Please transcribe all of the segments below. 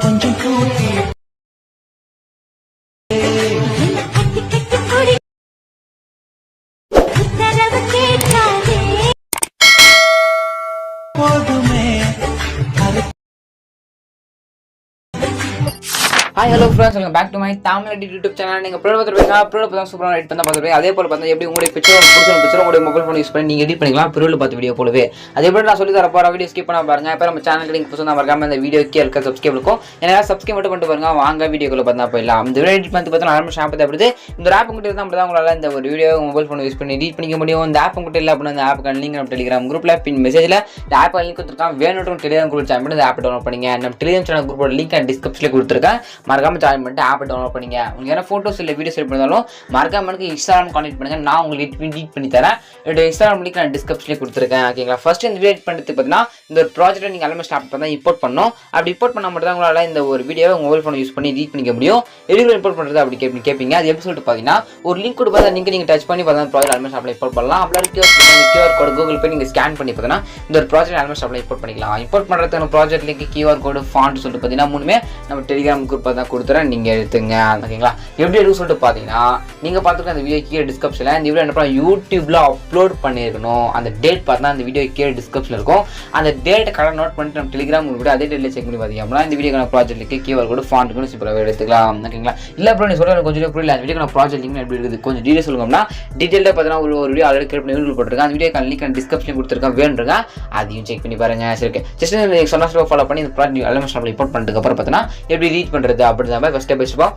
கொஞ்சம் கூட்டி போதுமே. Hi hello friends, welcome back to my Tamil YouTube channel. நீங்க ப்ரோட பார்த்துருப்பீங்க, ப்ரோட பார்த்தா சூப்பராக எடிட் பண்ண பார்த்துருப்பீங்க. அதே போல பார்த்தா எப்படி உங்களுடைய பிக்சர் உங்களுடைய மொபைல் ஃபோன் யூஸ் பண்ணி நீங்கள் எடிட் பண்ணிக்கலாம் ப்ரோல பார்த்து வீடியோ போலவே. அதே போல நான் சொல்லி தர போகிற வீடியோ ஸ்கிப் பண்ண பாருங்க. இப்போ நம்ம சேனலுக்கு நீங்கள் புதுசாக மறக்காம இந்த வீடியோக்கு இருக்க சப்ஸ்கிரைப் இருக்கும். ஏன்னா சப்ஸ்கிரைப் மட்டும் பண்ணிட்டு பாருங்க, வாங்க வீடியோக்குள்ள பார்த்தா போயிடலாம். இந்த வீடியோ எடிட் பண்ணி பார்த்தா ஆரம்பிச்சு ஷாப் எப்படி இந்த ஆப் உங்கள்கிட்ட இருந்தால் மட்டும் தான் உங்களால் இந்த ஒரு வீடியோ மொபைல் ஃபோன் யூஸ் பண்ணி எடிட் பண்ணிக்க முடியும். இந்த ஆப் உங்கள்கிட்ட இல்லை அப்படின்னா இந்த ஆப்புக்கு லிங்க் நம்ம டெலிகிராம் குரூப்பில் பின் மெசேஜில் இந்த ஆப் லிங்க் கொடுத்துருக்கான். வேணும் டெலிகிராம் குரூப் ஜாயின் பண்ணி இந்த ஆப் டவுன்லோட் பண்ணிங்க. நம்ம டெலிகிராம் சேனல் குரூப்போட லிங்க் டிஸ்கிரிப்ஷனில் கொடுத்துருக்கேன். மறக்காம ஜாயின் பண்ணிட்டு ஆப் டவுன்லோட் பண்ணிங்க. உங்களுக்கு என்ன ஃபோட்டோஸ் இல்லை வீடியோஸ் எடிட் பண்ணாலும் மறக்காம எனக்கு இன்ஸ்டாகிராம் கான்டெக்ட் பண்ணுங்க. நான் உங்களுக்கு எடிட் பண்ணி தரேன். என்னோட இன்ஸ்டாகிராம் லிங்க் நான் டிஸ்கிரிப்ஷனில் கொடுத்துருக்கேன். ஓகேங்களா. ஃபர்ஸ்ட் இந்த வீடியோ எடிட் பண்ணுறதுக்கு பார்த்தீங்கன்னா இந்த ஒரு ப்ராஜெக்ட்டை நீங்கள் எல்லாமே ஸ்டார்ட் பண்ணால் இம்போர்ட் பண்ணணும். அப்படி இம்போர்ட் பண்ணால் மட்டும் தான் உங்களால் இந்த ஒரு வீடியோவை மொபைல் ஃபோன் யூஸ் பண்ணி எடிட் பண்ணிக்க முடியும். எடிட் இம்போர்ட் பண்ணுறது அப்படி கேட்பீங்க. அது எப்படி சொல்லிட்டு பார்த்தீங்கன்னா ஒரு லிங்க் கொடுப்பா நீங்கள் டச் பண்ணி பார்த்தா ப்ராஜெக்ட் எல்லாமே ஸ்டாப்ல இம்போர்ட் பண்ணலாம். அப்படி கியூஆர் கோட் கூகுள் பே நீங்கள் ஸ்கேன் பண்ணி பார்த்தீங்கன்னா இந்த ஒரு ப்ராஜெக்ட் எல்லாமே ஸ்டாப்ல இம்போர்ட் பண்ணிக்கலாம். இம்போர்ட் பண்ணுறதுக்கு project link QR code font சொல்லிட்டு பார்த்தீங்கன்னா மூணுமே நம்ம டெலிகிராம் குரூப் தான் கொடுத்துறேன். நீங்கள் எடுத்துங்க. ஓகேங்களா. எப்படி எடுக்க சொல்லிட்டு பார்த்தீங்கன்னா நீங்கள் பார்த்துக்க அந்த வீடியோ கீழே டிஸ்கிரிப்ஷனில் இந்த வீடியோ என்ன பண்ணலாம் யூடியூப்ல அப்லோட் பண்ணியிருக்கணும். அந்த டேட் பார்த்தா அந்த வீடியோ கீழே டிஸ்கிரிப்ஷனில் இருக்கும். அந்த டேட்டை கரெக்டாக நோட் பண்ணிட்டு நம்ம டெலிகிராம் கூட அதே டேட்டில் செக் பண்ணி பார்த்தீங்க அப்படின்னா இந்த வீடியோக்கான ப்ராஜெக்ட் லிங்க் கியூஆர் கோடு ஃபாண்ட்டுக்கு சூப்பராக எடுத்துக்கலாம். ஓகேங்களா. இல்லை அப்புறம் நீ சொல்ல கொஞ்சம் புரியல அந்த வீடியோக்கான ப்ராஜெக்ட் லிங்க் எப்படி இருக்குது கொஞ்சம் டீடைல்ஸ் சொல்லுங்கன்னா டீட்டெயிலாக பார்த்தீங்கன்னா ஒரு வீடியோ ஆல்ரெடி கிரியேட் பண்ணி வீடியோ போட்டிருக்கேன். அந்த வீடியோக்கான லிங்க் டிஸ்கிரிப்ஷனில் கொடுத்துருக்கேன். வேணுங்க அதையும் செக் பண்ணி பாருங்க. சரி ஜஸ்ட் நீங்கள் சொன்ன ஃபாலோ பண்ணி இந்த ப்ராஜெக்ட் எல்லாமே இம்போர்ட் பண்ணிட்டு அப்புறம் பார்த்தீங்கன்னா எப்படி ரீச் பண்ணுறது அப்படின்ற மாதிரி ஸ்டெப் பை ஸ்டெப்பாக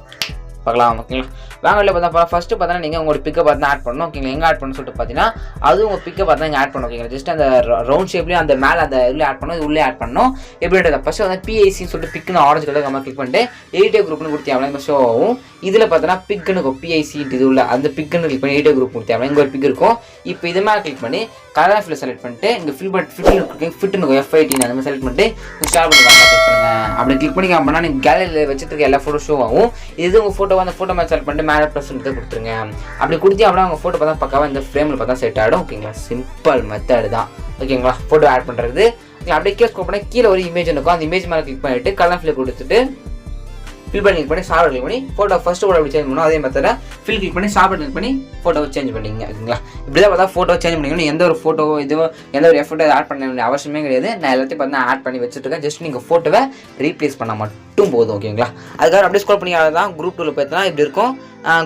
பார்க்கலாம். ஓகேங்களா. வாங்க இல்லை பார்த்தா ஃபஸ்ட்டு பார்த்தா நீங்கள் உங்களோட பிக்கை பார்த்து ஆட் பண்ணணும். ஓகேங்களா. எங்கே ஆட் பண்ணணும்னு சொல்லிட்டு பார்த்தீங்கன்னா அது உங்கள் பிக்கை பார்த்து இங்கே ஆட் பண்ணணும். ஓகேங்களா. ஜஸ்ட் அந்த ரவுண்ட் ஷேப்லேயும் அந்த மேலே அந்த உள்ளே ஆட் பண்ணணும். உள்ளே ஆட் பண்ணணும். எப்படின்றது ஃபஸ்ட்டு வந்து பிஐசின்னு சொல்லிட்டு பிக்குன்னு ஆரஞ்சு கலர் நம்ம கிளிக் பண்ணிட்டு எடிட்டே குரூப்னு கொடுத்தேன் ஷோ ஆகும். இதில் பார்த்தீங்கன்னா பிக்குன்னு பிஐசி இது உள்ள அந்த பிக்குன்னு கிளிக் பண்ணி எடிட்டே குரூப் கொடுத்தேன். இங்கே ஒரு பிக் இருக்கும். இப்போ இது மேலே கிளிக் பண்ணி கலர் ஃபில் செலக்ட் பண்ணிட்டு இங்கே ஃபிட்டுன்னு F18 அந்த மாதிரி செலக்ட் பண்ணிட்டு ஸ்டார்ட் பண்ணுங்க. கிளிக் பண்ணுங்க. அப்படி கிளிக் பண்ணிங்க அப்படின்னா நீங்கள் கேலரியில் வச்சுட்டு எல்லா ஃபோட்டோ ஷோ ஆகும். இது உங்கள் ஃபோட்டோ அந்த ஃபோட்டோ மேட்ச் செலக்ட் பண்ணிட்டு மேலே ப்ளஸ் கொடுத்துருங்க. அப்படி கொடுத்தி அப்படின்னா உங்கள் ஃபோட்டோ பார்த்தா பக்காவாக இந்த ஃப்ரேமில் பார்த்தா செட் ஆகிடும். ஓகேங்களா. சிம்பிள் மெத்தட் தான். ஓகேங்களா. ஃபோட்டோ ஆட் பண்ணுறது அப்படியே ஸ்கோப் பண்ணி கீழே ஒரு இமேஜ் இருக்கும். அந்த இமேஜ் மேலே கிளிக் பண்ணிட்டு கலர் ஃபில் கொடுத்துட்டு ஃபில் பண்ணி சாப்பிட கிளிக் பண்ணி ஃபோட்டோ ஃபர்ஸ்ட் ஃபோட்டோ அப்படி சேஞ்ச் பண்ணணும். அதே மெத்தட ஃபில் கிளிக் பண்ணி சாப்பிட கிளிக் பண்ணி ஃபோட்டோவை சேஞ்ச் பண்ணிங்க. ஓகேங்களா. இப்படி தான் பார்த்தா ஃபோட்டோ சேஞ்ச் பண்ணிக்கணும். எந்த ஒரு ஃபோட்டோ இதுவும் எந்த ஒரு எஃபர்ட்டை ஆட் பண்ண வேண்டிய அவசியமே கிடையாது. நான் எல்லாத்தையும் பார்த்தா ஆட் பண்ணி வச்சுருக்கேன். ஜஸ்ட் நீங்கள் ஃபோட்டோவை ரீப்ளேஸ் பண்ணால் மட்டும் போதும். ஓகேங்களா. அதுக்காக அப்படியே ஸ்க்ரோல் பண்ணி தான் குரூப் டூவில் பார்த்தீங்கன்னா இப்படி இருக்கும்.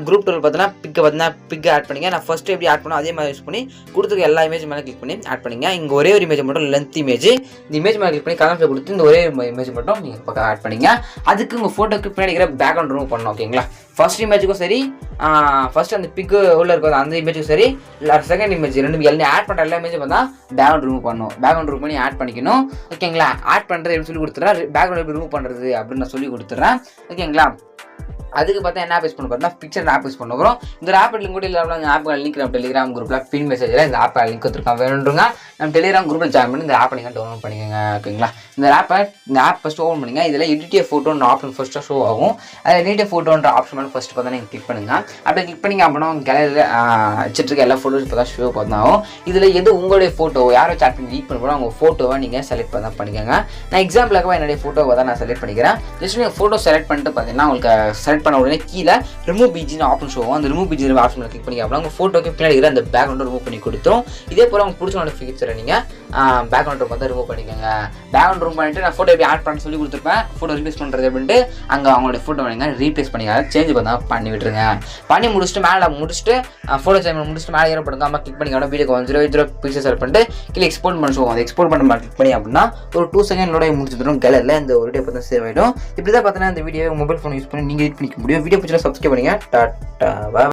குரூப் டூவில் பார்த்தீங்கன்னா பிக்கை ஆட் பண்ணிங்க. நான் ஃபஸ்ட்டு எப்படி ஆட் பண்ணோம் அதே மாதிரி யூஸ் பண்ணி கொடுத்துருக்க எல்லா இமேஜ் மேலே கிளிக் பண்ணி ஆட் பண்ணிங்க. இங்கே ஒரே ஒரு இமேஜ் மட்டும் லென்த் இமேஜ் இந்த இமேஜ் மேலே கிளிக் பண்ணி கலர் கொடுத்து இந்த ஒரே இமேஜ் மட்டும் நீங்கள் பக்கம் ஆட் பண்ணிங்க. அதுக்கு உங்கள் ஃபோட்டோக்கு பின்னாடி இருக்கிற பேக்ரவுண்ட் ரிமூவ் பண்ணணும். ஓகேங்களா. ஃபர்ஸ்ட் இமேஜுக்கும் சரி ஃபர்ஸ்ட் அந்த பிக்கு உள்ள இருக்கிற அந்த இமேஜுக்கும் சரி செகண்ட் இமேஜ் ரெண்டு எல்லாம் ஆட் பண்ணுற எல்லா இமேஜும் பார்த்தா பேக்ரவுண்ட் ரிமூவ் பண்ணணும். பேக்ரவுண்ட் ரிமூவ் பண்ணி ஆட் பண்ணிக்கணும். ஓகேங்களா. ஆட் பண்ணுறது எப்படி சொல்லி கொடுத்துட்றேன். பேக்ரவுண்ட் எப்படி ரிமூவ் பண்ணுறது அப்படின்னு நான் சொல்லி கொடுத்துட்றேன். ஓகேங்களா. அதுக்கு பார்த்தா என்ன ஆப் யூஸ் பண்ண பார்த்தா பிக்சர் ஆப் யூஸ் பண்ண போகிறோம். இந்த ஆப் லிங்க் கூட இல்லாமல் ஆப் லிங்க் நம்ம டெலிகிராம் குரூப்பில் பின் மெசேஜில் இந்த ஆப் லிங்க் கொடுத்துருக்கான். வேணுன்றங்க நம்ம டெலிகிராம் குரூப்பில் ஜாயின் பண்ணி இந்த ஆப்பை நீங்கள் டவுன்லோட் பண்ணிக்கோங்க. ஓகேங்களா. இந்த ஆப் ஃபஸ்ட் ஓப்பன் பண்ணுங்க. இதில் எடிட்டிய ஃபோட்டோன்ற ஆப்ஷன் ஃபஸ்ட்டாக ஷோ ஆகும். அதில் எடிட்டிய ஃபோட்டோன்ற ஆப்ஷன் மேலே ஃபஸ்ட்டு பார்த்தா நீங்கள் கிளிக் பண்ணுங்க. அப்படியே கிளிக் பண்ணிங்க அப்படின்னா கேலரியில் வச்சுருக்க எல்லா ஃபோட்டோஸ் இப்போ தான் ஷோ பார்த்தாகும். இதில் எது உங்களுடைய ஃபோட்டோ யாரோ சாட் பண்ணி எடிட் பண்ண போகிறோம் அவங்க ஃபோட்டோவை நீங்கள் செலக்ட் பண்ண பண்ணிக்கோங்க. நான் எக்ஸாம்பிளுக்காக என்னுடைய ஃபோட்டோவை தான் நான் செலக்ட் பண்ணிக்கிறேன். ஜஸ்ட் நீங்கள் ஃபோட்டோ செலக்ட் பண்ணிட்டு பார்த்தீங்கன்னா உங்களுக்கு செலக்ட் பண்ண உடனே கீழே ரிமூவ் பிஜின்னு ஆப்ஷன் ஷோ ஆகும். அந்த ரிமூவ் பிஜி ஆப்ஷன் கிளிக் பண்ணி அப்படின்னா உங்கள் ஃபோட்டோக்கு பின்னாடி இருக்கிற அந்த பேக்ரவுண்டை ரிமூவ் பண்ணி கொடுத்துரும். இதே போல் உங்களுக்கு பிடிச்ச நோட்டிஃபிகேஷன் நீங்கள் பேக்ரவுண்ட் வந்து ரிமூவ் பண்ணிக்கோங்க. பேக்ரவுண்ட் ரிமூவ் பண்ணிட்டு நான் ஃபோட்டோ எப்படி ஆட் பண்ண சொல்லி கொடுத்துருப்பேன். ஃபோட்டோ ரீப்ளேஸ் பண்ணுறது அப்படின்ட்டு அங்கே அவங்களுடைய ஃபோட்டோ நீங்கள் ரீப்ளேஸ் பண்ணிக்காத சேஞ்ச் பண்ணி விட்டுருங்க. பண்ணி முடிச்சுட்டு மேலே ஃபோட்டோ சேஞ்ச் முடிச்சுட்டு மேலே ஏற்படுங்க. நம்ம கிளிக் பண்ணிக்கோங்க. வீடியோக்கு 100 பிக்சர் செலக்ட் பண்ணிட்டு கீழே எக்ஸ்போர்ட் பண்ண சொல்லுவோம். அதை எக்ஸ்போர்ட் பண்ண கிளிக் பண்ணி அப்படின்னா ஒரு 2 செகண்டோட முடிச்சுடும். கேலரியில் இந்த ஒரு வீடியோ பார்த்தா சேவ் ஆகிடும். இப்படி தான் பார்த்தீங்கன்னா இந்த வீடியோ மொபைல் ஃபோன் யூஸ் பண்ணி நீங்கள் எடிட் பண்ணிக்க முடியும். வீடியோ பிடிச்சா சப்ஸ்கிரைப் பண்ணுங்க. டாட்டா.